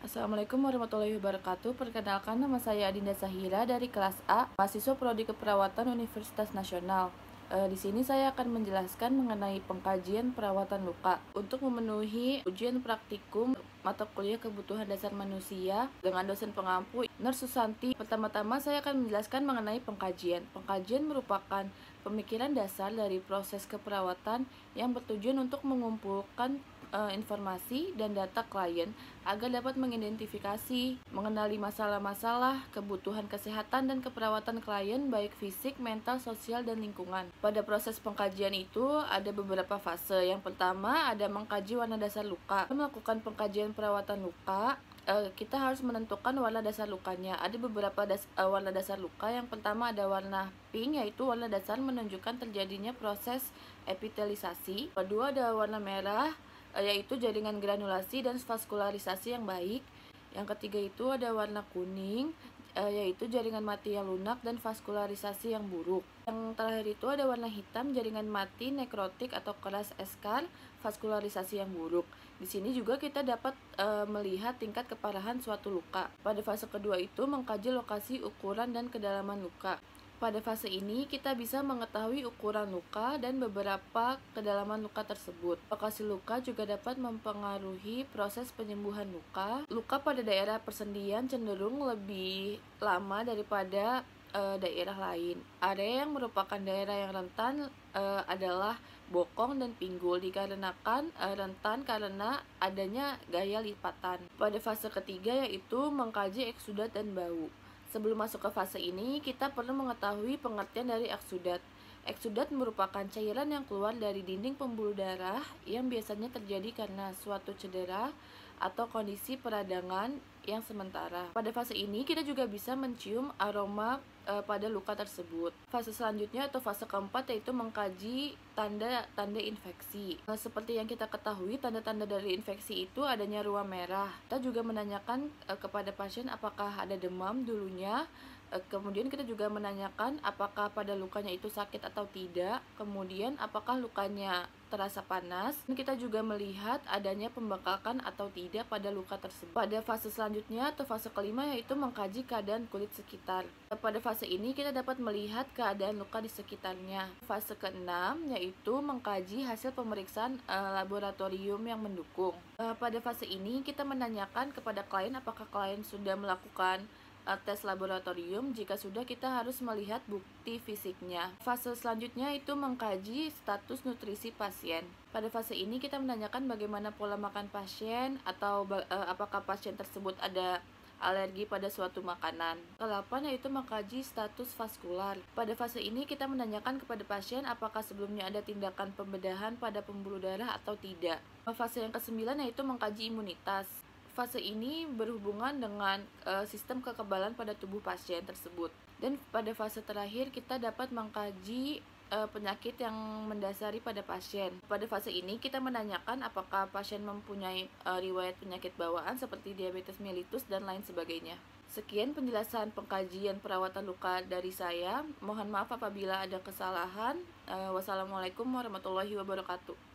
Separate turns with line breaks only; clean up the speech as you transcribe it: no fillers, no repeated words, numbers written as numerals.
Assalamualaikum warahmatullahi wabarakatuh. Perkenalkan, nama saya Adinda Sahira dari kelas A, mahasiswa Prodi Keperawatan Universitas Nasional. Di sini saya akan menjelaskan mengenai pengkajian perawatan luka. Untuk memenuhi ujian praktikum mata kuliah kebutuhan dasar manusia dengan dosen pengampu Nur Susanti, pertama-tama saya akan menjelaskan mengenai pengkajian. Pengkajian merupakan pemikiran dasar dari proses keperawatan yang bertujuan untuk mengumpulkan informasi dan data klien agar dapat mengidentifikasi, mengenali masalah-masalah, kebutuhan kesehatan dan keperawatan klien baik fisik, mental, sosial, dan lingkungan. Pada proses pengkajian itu ada beberapa fase. Yang pertama ada mengkaji warna dasar luka. Melakukan pengkajian perawatan luka, kita harus menentukan warna dasar lukanya. Ada beberapa warna dasar luka. Yang pertama ada warna pink, yaitu warna dasar menunjukkan terjadinya proses epitelisasi. Kedua ada warna merah, yaitu jaringan granulasi dan vaskularisasi yang baik. Yang ketiga itu ada warna kuning, yaitu jaringan mati yang lunak dan vaskularisasi yang buruk. Yang terakhir itu ada warna hitam, jaringan mati nekrotik atau keras eskar, vaskularisasi yang buruk. Di sini juga kita dapat melihat tingkat keparahan suatu luka. Pada fase kedua itu mengkaji lokasi, ukuran, dan kedalaman luka. Pada fase ini, kita bisa mengetahui ukuran luka dan beberapa kedalaman luka tersebut. Lokasi luka juga dapat mempengaruhi proses penyembuhan luka. Luka pada daerah persendian cenderung lebih lama daripada daerah lain. Area yang merupakan daerah yang rentan adalah bokong dan pinggul, dikarenakan rentan karena adanya gaya lipatan. Pada fase ketiga yaitu mengkaji eksudat dan bau. Sebelum masuk ke fase ini, kita perlu mengetahui pengertian dari eksudat. Eksudat merupakan cairan yang keluar dari dinding pembuluh darah yang biasanya terjadi karena suatu cedera atau kondisi peradangan yang sementara. Pada fase ini, kita juga bisa mencium aroma pada luka tersebut. Fase selanjutnya atau fase keempat yaitu mengkaji tanda-tanda infeksi. Seperti yang kita ketahui, tanda-tanda dari infeksi itu adanya ruam merah. Kita juga menanyakan kepada pasien apakah ada demam dulunya. Kemudian kita juga menanyakan apakah pada lukanya itu sakit atau tidak. Kemudian apakah lukanya terasa panas. Dan kita juga melihat adanya pembekakan atau tidak pada luka tersebut. Pada fase selanjutnya atau fase kelima yaitu mengkaji keadaan kulit sekitar. Pada fase ini kita dapat melihat keadaan luka di sekitarnya. Fase keenam yaitu mengkaji hasil pemeriksaan laboratorium yang mendukung. Pada fase ini kita menanyakan kepada klien apakah klien sudah melakukan tes laboratorium. Jika sudah, kita harus melihat bukti fisiknya. Fase selanjutnya itu mengkaji status nutrisi pasien. Pada fase ini kita menanyakan bagaimana pola makan pasien atau apakah pasien tersebut ada alergi pada suatu makanan. Ke-8 yaitu mengkaji status vaskular. Pada fase ini kita menanyakan kepada pasien apakah sebelumnya ada tindakan pembedahan pada pembuluh darah atau tidak. Fase yang ke-9 yaitu mengkaji imunitas. Fase ini berhubungan dengan sistem kekebalan pada tubuh pasien tersebut. Dan pada fase terakhir kita dapat mengkaji penyakit yang mendasari pada pasien. Pada fase ini kita menanyakan apakah pasien mempunyai riwayat penyakit bawaan seperti diabetes mellitus dan lain sebagainya. Sekian penjelasan pengkajian perawatan luka dari saya. Mohon maaf apabila ada kesalahan. Wassalamualaikum warahmatullahi wabarakatuh.